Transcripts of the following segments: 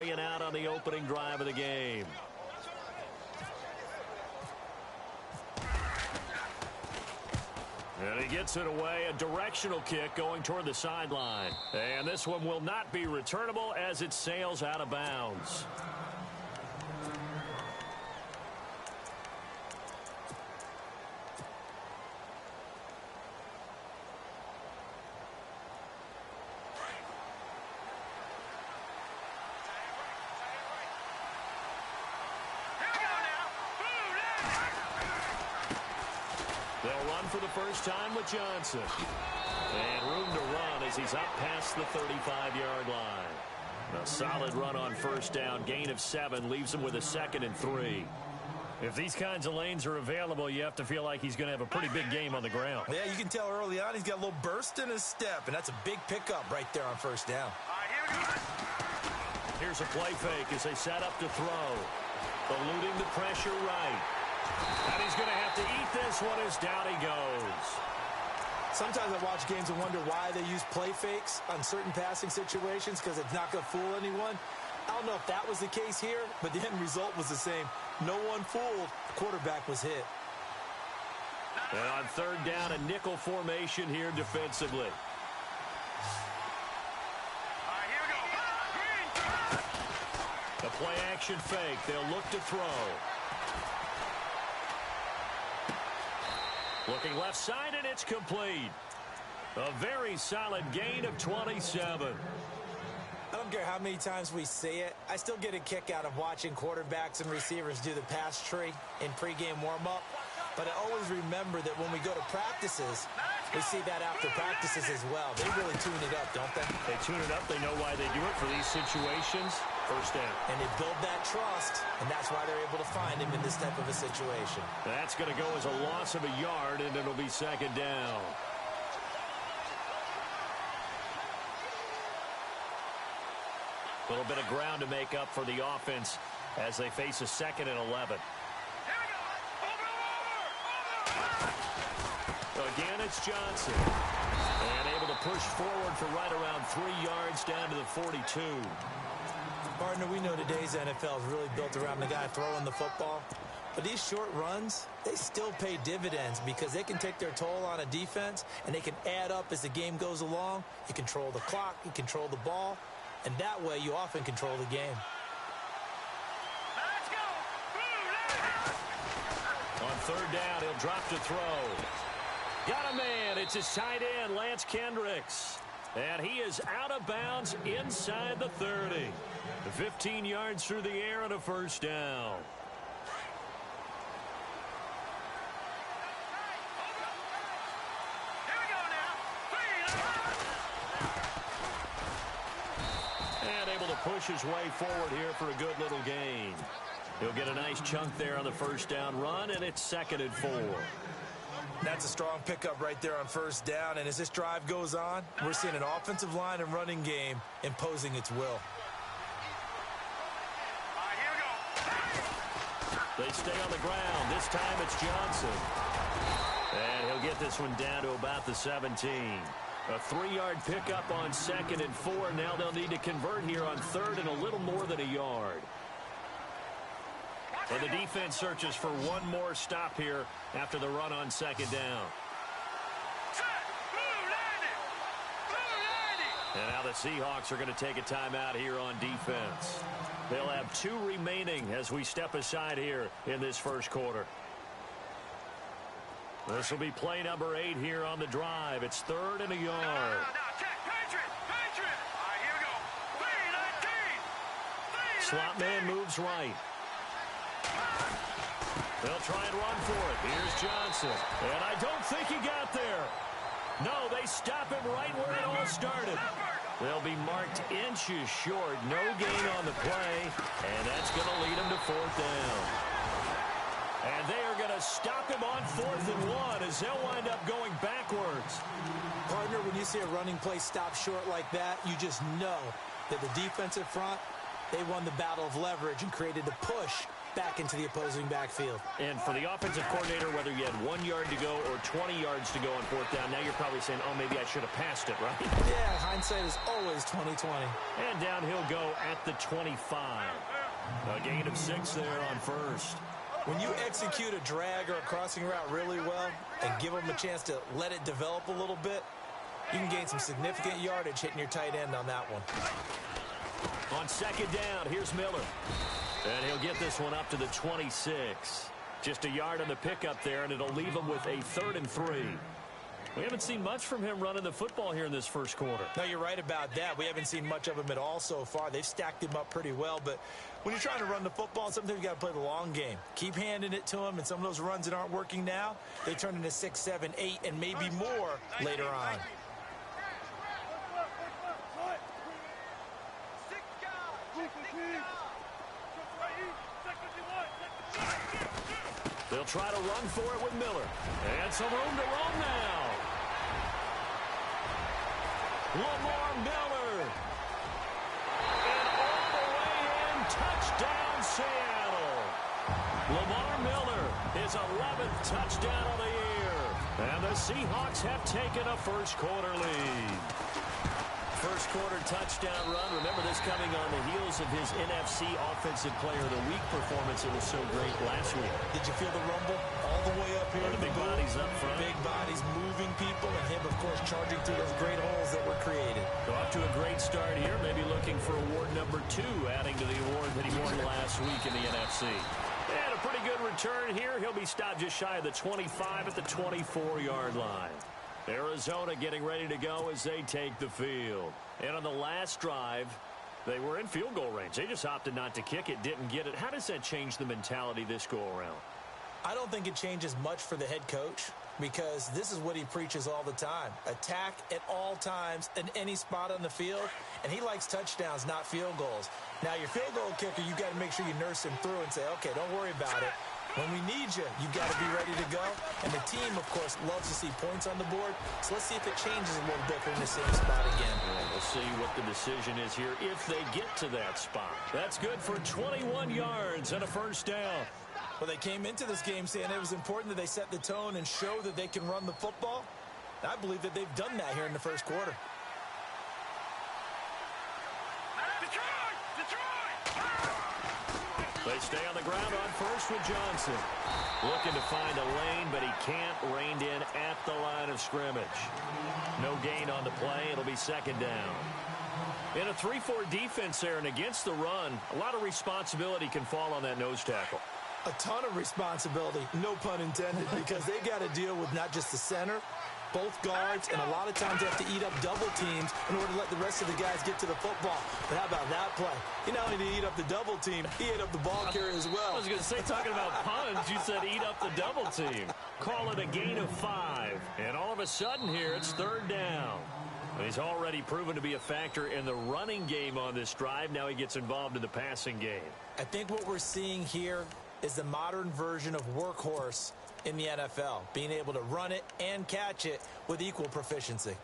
laying out on the opening drive of the game. And he gets it away, a directional kick going toward the sideline. And this one will not be returnable as it sails out of bounds. They'll run for the first time with Johnson. And room to run as he's up past the 35-yard line. A solid run on first down. Gain of 7 leaves him with a 2nd and 3. If these kinds of lanes are available, you have to feel like he's going to have a pretty big game on the ground. Yeah, you can tell early on he's got a little burst in his step, and that's a big pickup right there on first down. Here's a play fake as they set up to throw. Eluding the pressure right. And he's going to have to eat this one as down he goes. Sometimes I watch games and wonder why they use play fakes on certain passing situations because it's not going to fool anyone. I don't know if that was the case here, but the end result was the same. No one fooled. The quarterback was hit. And on third down, a nickel formation here defensively. The play action fake. They'll look to throw. Looking left side, and it's complete. A very solid gain of 27. I don't care how many times we see it. I still get a kick out of watching quarterbacks and receivers do the pass tree in pregame warm-up. But I always remember that when we go to practices, we see that after practices as well. They really tune it up, don't they? They tune it up. They know why they do it for these situations. First down. And they build that trust, and that's why they're able to find him in this type of a situation. That's going to go as a loss of a yard, and it'll be second down. A little bit of ground to make up for the offense as they face a 2nd and 11. Again, it's Johnson. And able to push forward for right around 3 yards down to the 42. Partner, we know today's NFL is really built around the guy throwing the football. But these short runs, they still pay dividends because they can take their toll on a defense, and they can add up as the game goes along. You control the clock, you control the ball, and that way you often control the game. Let's go! On third down, he'll drop to throw. Got a man. It's his tight end, Lance Kendricks. And he is out of bounds inside the 30. 15 yards through the air and a first down. Here we go now. And able to push his way forward here for a good little gain. He'll get a nice chunk there on the first down run, and it's 2nd and 4. That's a strong pickup right there on first down, and as this drive goes on, we're seeing an offensive line and running game imposing its will. Here we go. They stay on the ground. This time it's Johnson. And he'll get this one down to about the 17. A 3-yard pickup on 2nd and 4. Now they'll need to convert here on 3rd and a little more than a yard. And the defense searches for one more stop here after the run on 2nd down. And now the Seahawks are going to take a timeout here on defense. They'll have 2 remaining as we step aside here in this first quarter. This will be play number 8 here on the drive. It's 3rd and a yard. Slot man moves right. They'll try and run for it. Here's Johnson. And I don't think he got there. No, they stop him right where it all started. They'll be marked inches short. No gain on the play. And that's going to lead him to 4th down. And they are going to stop him on 4th and 1 as they'll wind up going backwards. Partner, when you see a running play stop short like that, you just know that the defensive front, they won the battle of leverage and created a push back into the opposing backfield. And for the offensive coordinator, whether you had 1 yard to go or 20 yards to go on fourth down, now you're probably saying, oh, maybe I should have passed it, right? Yeah, hindsight is always 20/20. And down he'll go at the 25. A gain of 6 there on first. When you execute a drag or a crossing route really well and give them a chance to let it develop a little bit, you can gain some significant yardage hitting your tight end on that one. On second down, here's Miller. And he'll get this one up to the 26. Just a yard on the pickup there, and it'll leave him with a 3rd and 3. We haven't seen much from him running the football here in this first quarter. No, you're right about that. We haven't seen much of him at all so far. They've stacked him up pretty well, but when you're trying to run the football, sometimes you got to play the long game. Keep handing it to him, and some of those runs that aren't working now, they turn into 6, 7, 8, and maybe more later on. They'll try to run for it with Miller. And some room to roam now. Lamar Miller. And all the way in, touchdown Seattle. Lamar Miller, his 11th touchdown of the year. And the Seahawks have taken a first quarter lead. First quarter touchdown run. Remember this coming on the heels of his NFC Offensive Player of the Week performance. It was so great last week. Did you feel the rumble all the way up here? The big bodies up front. Big bodies moving people, and him, of course, charging through those great holes that were created. So off to a great start here. Maybe looking for award number 2, adding to the award that he won last week in the NFC. And a pretty good return here. He'll be stopped just shy of the 25 at the 24-yard line. Arizona getting ready to go as they take the field. And on the last drive, they were in field goal range. They just opted not to kick it, didn't get it. How does that change the mentality this go-around? I don't think it changes much for the head coach because this is what he preaches all the time. Attack at all times in any spot on the field, and he likes touchdowns, not field goals. Now, your field goal kicker, you've got to make sure you nurse him through and say, okay, don't worry about it. When we need you, you got to be ready to go. And the team, of course, loves to see points on the board. So let's see if it changes a little bit. They're in the same spot again. Well, we'll see what the decision is here if they get to that spot. That's good for 21 yards and a first down. Well, they came into this game saying it was important that they set the tone and show that they can run the football. I believe that they've done that here in the first quarter. They stay on the ground on first with Johnson. Looking to find a lane, but he can't. Reined in at the line of scrimmage. No gain on the play. It'll be second down. In a 3-4 defense there and against the run, a lot of responsibility can fall on that nose tackle. A ton of responsibility, no pun intended, because they got to deal with not just the center, both guards, and a lot of times they have to eat up double teams in order to let the rest of the guys get to the football. But how about that play? He not only did he eat up the double team, he ate up the ball carrier as well. I was going to say, talking about puns, you said eat up the double team. Call it a gain of 5. And all of a sudden here, it's third down. And he's already proven to be a factor in the running game on this drive. Now he gets involved in the passing game. I think what we're seeing here is the modern version of workhorse in the NFL, being able to run it and catch it with equal proficiency.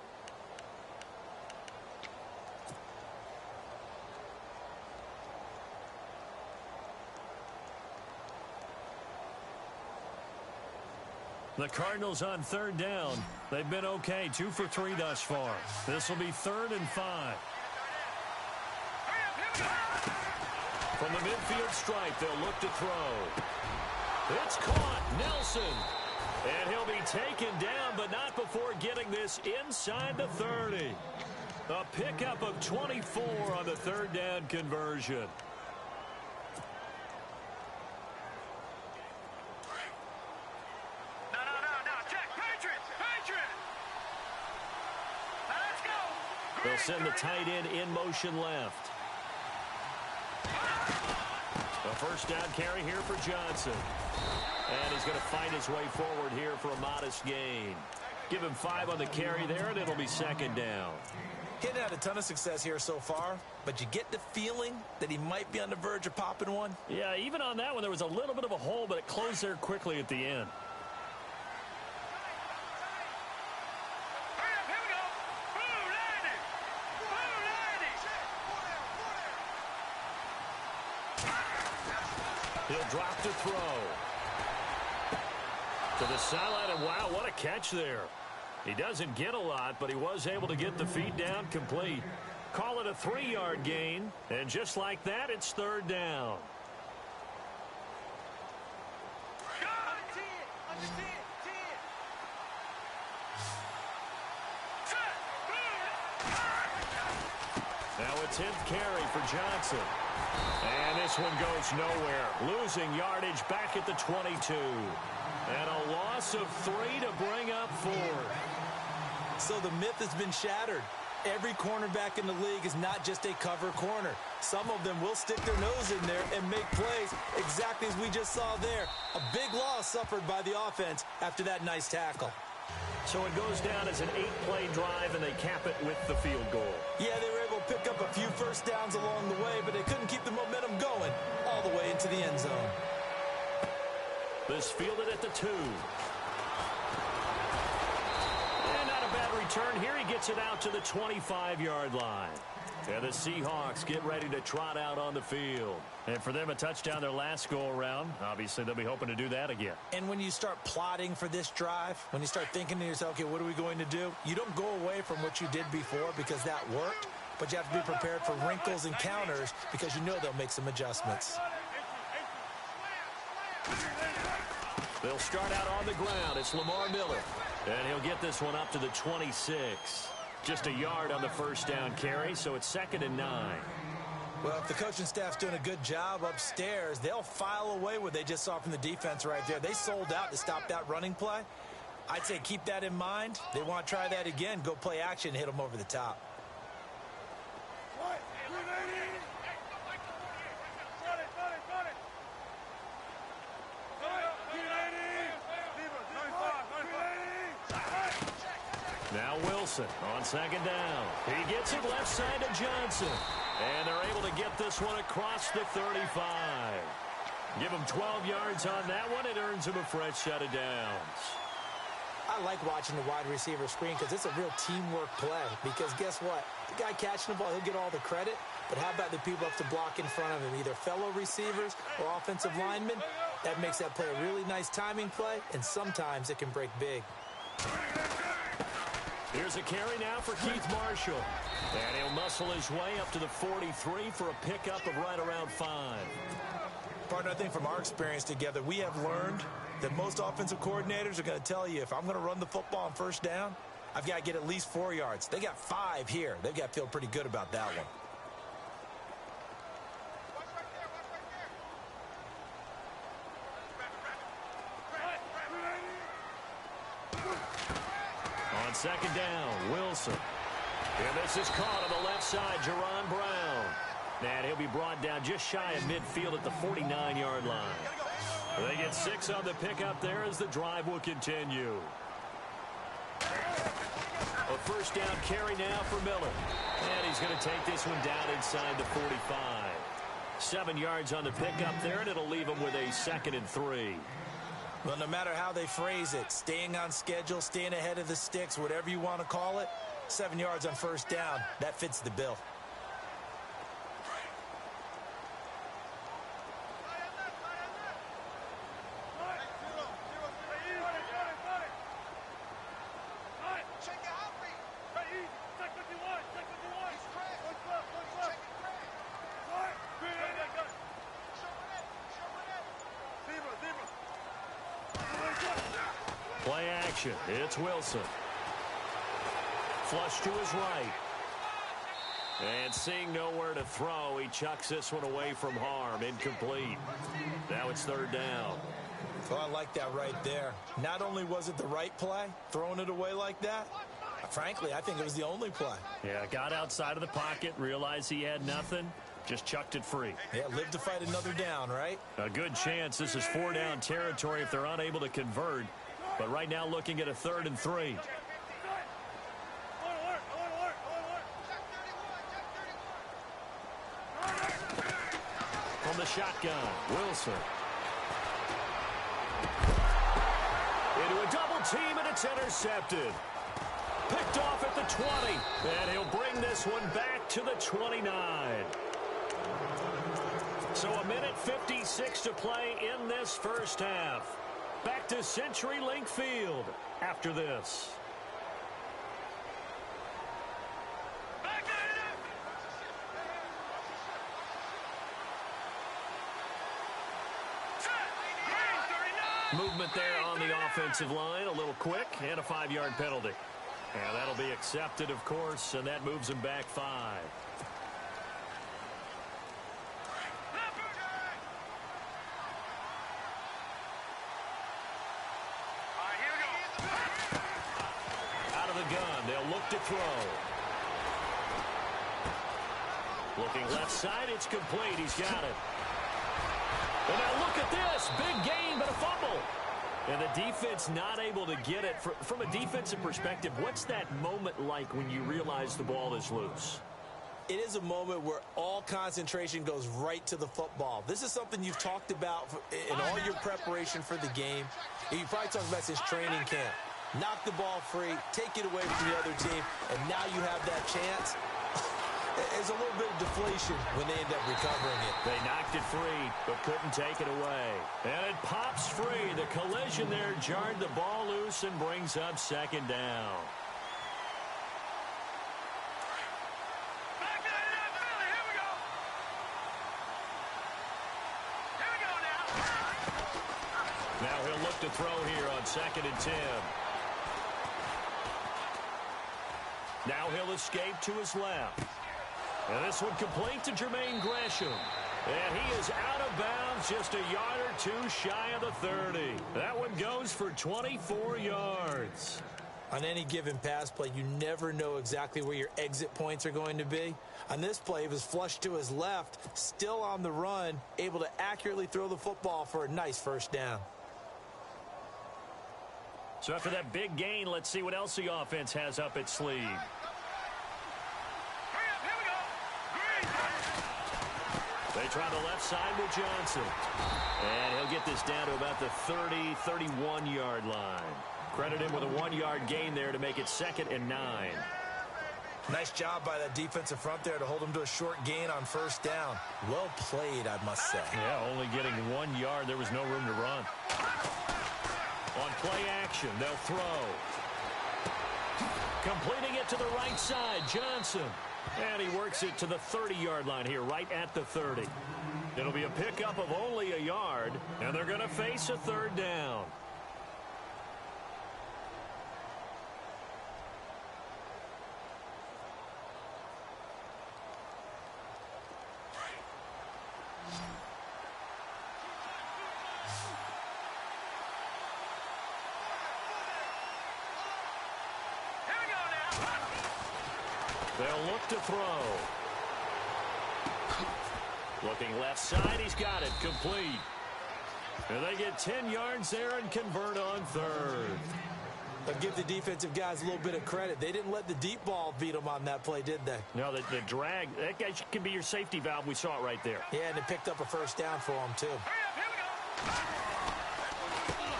The Cardinals on third down. They've been okay, 2 for 3 thus far. This will be 3rd and 5. From the midfield stripe, they'll look to throw. It's caught. Nelson. And he'll be taken down, but not before getting this inside the 30. A pickup of 24 on the third down conversion. They'll send the tight end in motion left. A first down carry here for Johnson. And he's going to fight his way forward here for a modest gain. Give him 5 on the carry there, and it'll be second down. He hadn't had a ton of success here so far, but you get the feeling that he might be on the verge of popping one. Yeah, even on that one, there was a little bit of a hole, but it closed there quickly at the end. He'll drop to throw. To the sideline, and wow, what a catch there. He doesn't get a lot, but he was able to get the feet down complete. Call it a 3-yard gain, and just like that, it's third down. Now a 10th carry for Johnson. And this one goes nowhere. Losing yardage back at the 22. And a loss of 3 to bring up 4. So the myth has been shattered. Every cornerback in the league is not just a cover corner. Some of them will stick their nose in there and make plays exactly as we just saw there. A big loss suffered by the offense after that nice tackle. So it goes down as an 8-play drive, and they cap it with the field goal. Yeah, they were able to pick up a few first downs along the way, but they couldn't keep the momentum going all the way into the end zone. This fielded at the 2. And not a bad return here. He gets it out to the 25-yard line. And the Seahawks get ready to trot out on the field. And for them, a touchdown their last go-around. Obviously, they'll be hoping to do that again. And when you start plotting for this drive, when you start thinking to yourself, okay, what are we going to do? You don't go away from what you did before because that worked, but you have to be prepared for wrinkles and counters because you know they'll make some adjustments. They'll start out on the ground. It's Lamar Miller. And he'll get this one up to the 26. Just a yard on the first down carry, so it's 2nd and 9. Well, if the coaching staff's doing a good job upstairs, they'll file away what they just saw from the defense right there. They sold out to stop that running play. I'd say keep that in mind. They want to try that again. Go play action, hit them over the top. Now Wilson on 2nd down. He gets it left side to Johnson. And they're able to get this one across the 35. Give him 12 yards on that one. It earns him a fresh set of downs. I like watching the wide receiver screen because it's a real teamwork play. Because guess what? The guy catching the ball, he'll get all the credit. But how about the people up to block in front of him, either fellow receivers or offensive linemen? That makes that play a really nice timing play, and sometimes it can break big. Here's a carry now for Keith Marshall. And he'll muscle his way up to the 43 for a pickup of right around 5. Partner, I think from our experience together, we have learned that most offensive coordinators are going to tell you, if I'm going to run the football on first down, I've got to get at least 4 yards. They got 5 here. They've got to feel pretty good about that one. On 2nd down, Wilson. And this is caught on the left side, Jerron Brown. And he'll be brought down just shy of midfield at the 49-yard line. They get 6 on the pickup there as the drive will continue. A first down carry now for Miller. And he's going to take this one down inside the 45. 7 yards on the pickup there, and it'll leave him with a 2nd and 3. Well, no matter how they phrase it, staying on schedule, staying ahead of the sticks, whatever you want to call it, 7 yards on first down, that fits the bill. Play action. It's Wilson. Flush to his right. And seeing nowhere to throw, he chucks this one away from harm. Incomplete. Now it's 3rd down. Well, I like that right there. Not only was it the right play, throwing it away like that, frankly, I think it was the only play. Yeah, got outside of the pocket, realized he had nothing, just chucked it free. Yeah, live to fight another down, right? A good chance this is 4-down territory if they're unable to convert. But right now looking at a 3rd and 3. From the shotgun, Wilson. Into a double team, and it's intercepted. Picked off at the 20, and he'll bring this one back to the 29. So a minute 56 to play in this first half. Back to CenturyLink Field after this. Movement there on the offensive line, a little quick, and a 5-yard penalty. And that'll be accepted, of course, and that moves him back 5. Out of the gun, they'll look to throw. Looking left side, it's complete. He's got it. And now look at this. Big gain, but a fumble. And the defense not able to get it. From a defensive perspective, what's that moment like when you realize the ball is loose? It is a moment where all concentration goes right to the football. This is something you've talked about in all your preparation for the game. And you probably talked about since training camp. Knock the ball free, take it away from the other team, and now you have that chance. There's a little bit of deflation when they end up recovering it. They knocked it free, but couldn't take it away. And it pops free. The collision there jarred the ball loose and brings up second down. Now he'll look to throw here on 2nd and 10. Now he'll escape to his left. And this one complete to Jermaine Gresham. And he is out of bounds, just a yard or two shy of the 30. That one goes for 24 yards. On any given pass play, you never know exactly where your exit points are going to be. On this play, he was flushed to his left, still on the run, able to accurately throw the football for a nice first down. So after that big gain, let's see what else the offense has up its sleeve. They try the left side with Johnson. And he'll get this down to about the 30, 31-yard line. Credit him with a 1-yard gain there to make it 2nd and 9. Nice job by that defensive front there to hold him to a short gain on first down. Well played, I must say. Yeah, only getting 1 yard. There was no room to run. On play action, they'll throw. Completing it to the right side, Johnson. And he works it to the 30-yard line here, right at the 30. It'll be a pickup of only a yard, and they're going to face a 3rd down. They'll look to throw. Looking left side, he's got it, complete. And they get 10 yards there and convert on 3rd. But give the defensive guys a little bit of credit. They didn't let the deep ball beat them on that play, did they? No, the drag, that guy can be your safety valve. We saw it right there. Yeah, and it picked up a first down for them, too.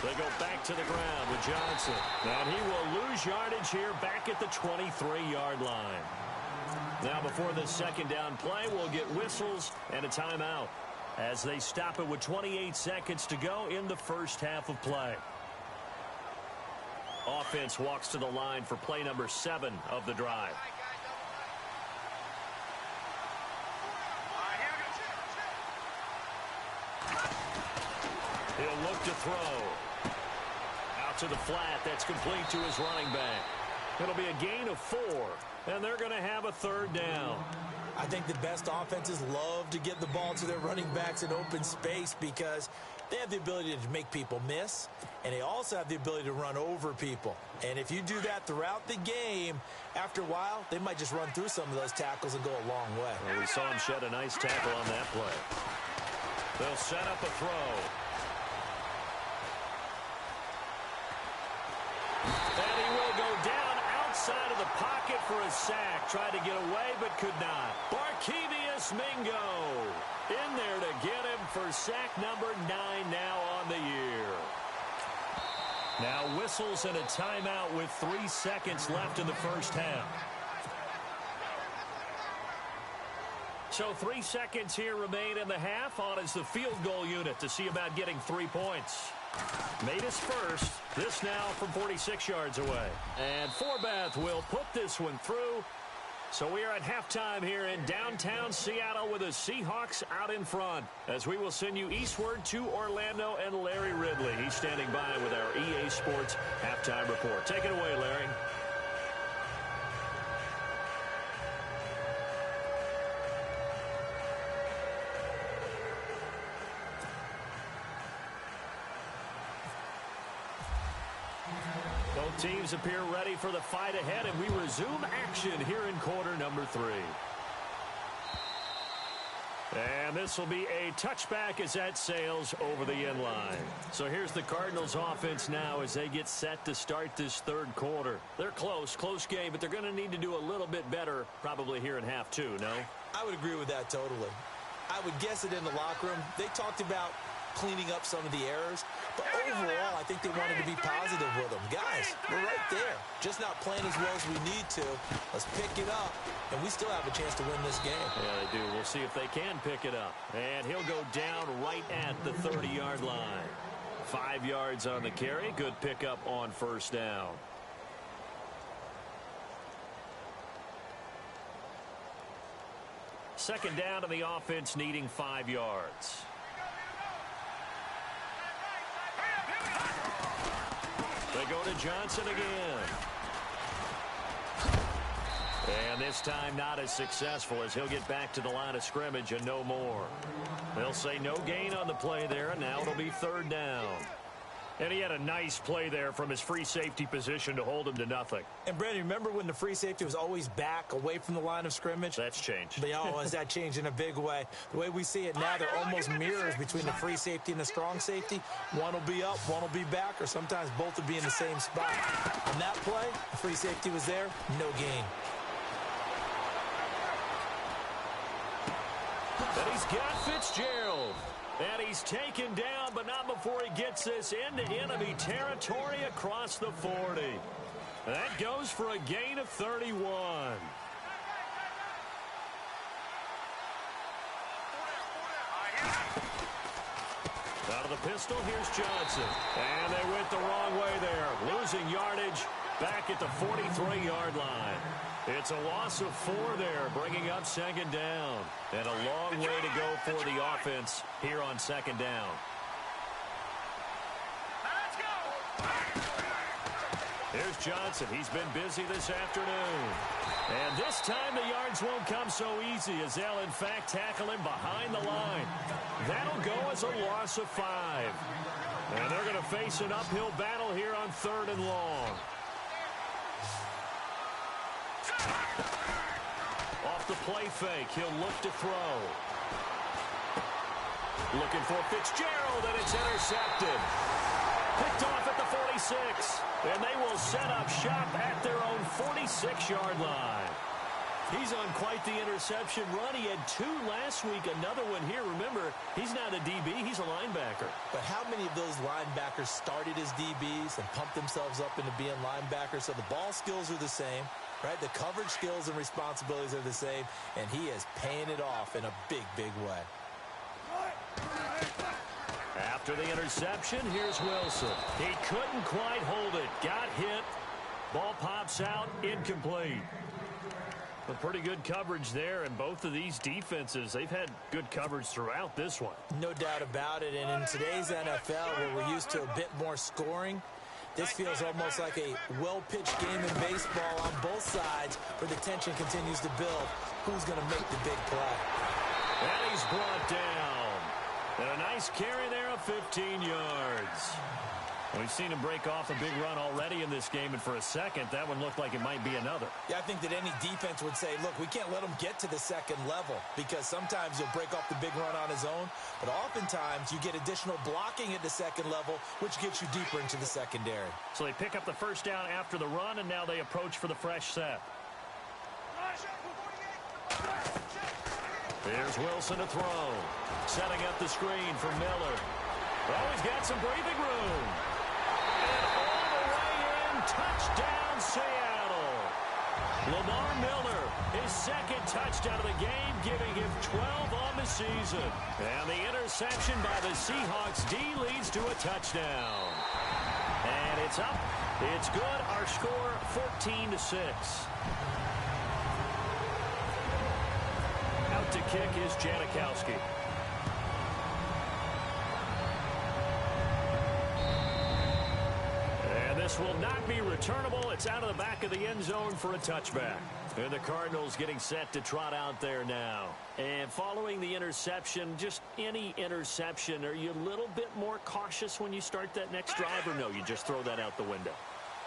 They go back to the ground with Johnson. And he will lose yardage here back at the 23-yard line. Now before the 2nd down play, we'll get whistles and a timeout as they stop it with 28 seconds to go in the first half of play. Offense walks to the line for play number 7 of the drive. He'll look to throw. Out to the flat. That's complete to his running back. It'll be a gain of 4, and they're going to have a 3rd down. I think the best offenses love to get the ball to their running backs in open space because they have the ability to make people miss, and they also have the ability to run over people. And if you do that throughout the game, after a while, they might just run through some of those tackles and go a long way. Well, we saw him shed a nice tackle on that play. They'll set up a throw. And he will go down outside of the pocket for a sack. Tried to get away, but could not. Barkevious Mingo in there to get him for sack number 9 now on the year. Now whistles and a timeout with 3 seconds left in the first half. So 3 seconds here remain in the half. On is the field goal unit to see about getting 3 points. Made his first. This now from 46 yards away. And Forbath will put this one through. So we are at halftime here in downtown Seattle with the Seahawks out in front, as we will send you eastward to Orlando and Larry Ridley. He's standing by with our EA Sports halftime report. Take it away, Larry. Both teams appear ready for the fight ahead, and we resume action here in quarter number 3. And this will be a touchback as that sails over the end line. So here's the Cardinals offense now as they get set to start this third quarter. They're close game, but they're going to need to do a little bit better probably here in half 2, no? I would agree with that totally. I would guess it in the locker room. They talked about cleaning up some of the errors, but overall, I think they wanted to be positive with them. Guys, we're right there. Just not playing as well as we need to. Let's pick it up, and we still have a chance to win this game. Yeah, they do. We'll see if they can pick it up. And he'll go down right at the 30-yard line. 5 yards on the carry. Good pickup on first down. Second down to the offense, needing 5 yards. They go to Johnson again. And this time not as successful, as he'll get back to the line of scrimmage and no more. They'll say no gain on the play there, and now it'll be third down. And he had a nice play there from his free safety position to hold him to nothing. And, Brandon, remember when the free safety was always back away from the line of scrimmage? That's changed. Has that changed in a big way? The way we see it now, they're almost mirrors between the free safety and the strong safety. One will be up, one will be back, or sometimes both will be in the same spot. On that play, the free safety was there, no gain. And he's got Fitzgerald. And he's taken down, but not before he gets this into enemy territory across the 40. That goes for a gain of 31. Out of the pistol, here's Johnson. And they went the wrong way there. Losing yardage back at the 43-yard line. It's a loss of 4 there, bringing up second down. And a long way to go for the offense here on second down. Let's go! Here's Johnson. He's been busy this afternoon. And this time the yards won't come so easy, as they'll in fact tackle him behind the line. That'll go as a loss of 5. And they're going to face an uphill battle here on third and long. Off the play fake, he'll look to throw. Looking for Fitzgerald, and it's intercepted. Picked off at the 46, and they will set up shop at their own 46-yard line. He's on quite the interception run. He had 2 last week, another one here. Remember, he's not a DB, he's a linebacker. But how many of those linebackers started as DBs and pumped themselves up into being linebackers? So the ball skills are the same, right? The coverage skills and responsibilities are the same, and he is paying it off in a big, big way. After the interception, here's Wilson. He couldn't quite hold it. Got hit. Ball pops out. Incomplete. But pretty good coverage there, and both of these defenses, they've had good coverage throughout this one. No doubt about it, and in today's NFL, where we're used to a bit more scoring, this feels almost like a well-pitched game in baseball on both sides, where the tension continues to build. Who's going to make the big play? And he's brought down. And a nice carry there of 15 yards. We've seen him break off a big run already in this game, and for a second, that one looked like it might be another. Yeah, I think that any defense would say, look, we can't let him get to the second level, because sometimes he'll break off the big run on his own, but oftentimes you get additional blocking at the second level, which gets you deeper into the secondary. So they pick up the first down after the run, and now they approach for the fresh set. Here's Wilson to throw. Setting up the screen for Miller. Oh, he's got some breathing room. And all the way in, touchdown Seattle. Lamar Miller, his second touchdown of the game, giving him 12 on the season. And the interception by the Seahawks D leads to a touchdown. And it's up. It's good. Our score, 14-6. Out to kick is Janikowski. And this will not be returnable. It's out of the back of the end zone for a touchback. And the Cardinals getting set to trot out there now. And following the interception, just any interception, are you a little bit more cautious when you start that next drive, or no, you just throw that out the window?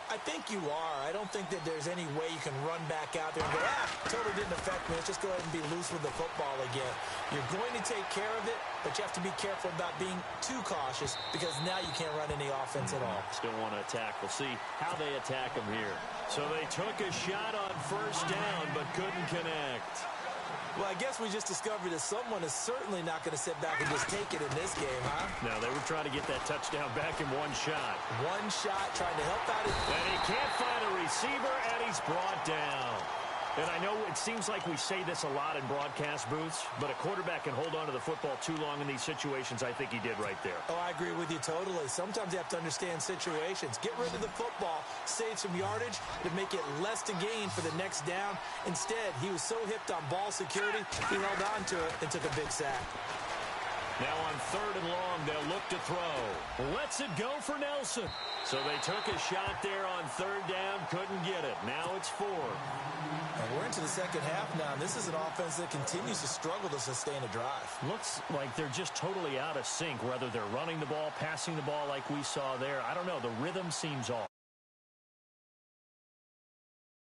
I think you are. I don't think that there's any way you can run back out there and go, totally didn't affect me. Let's just go ahead and be loose with the football again. You're going to take care of it, but you have to be careful about being too cautious because now you can't run any offense at all. Still want to attack. We'll see how they attack them here. So they took a shot on first down, but couldn't connect. Well, I guess we just discovered that someone is certainly not going to sit back and just take it in this game, huh? No, they were trying to get that touchdown back in one shot. One shot, trying to help out. And he can't find a receiver, and he's brought down. And I know it seems like we say this a lot in broadcast booths, but a quarterback can hold on to the football too long in these situations. I think he did right there. Oh, I agree with you totally. Sometimes you have to understand situations. Get rid of the football, save some yardage to make it less to gain for the next down. Instead, he was so hipped on ball security, he held on to it and took a big sack. Now on third and long, they'll look to throw. Lets it go for Nelson. So they took a shot there on third down, couldn't get it. Now it's 4. And we're into the second half now, and this is an offense that continues to struggle to sustain a drive. Looks like they're just totally out of sync, whether they're running the ball, passing the ball like we saw there. I don't know. The rhythm seems off.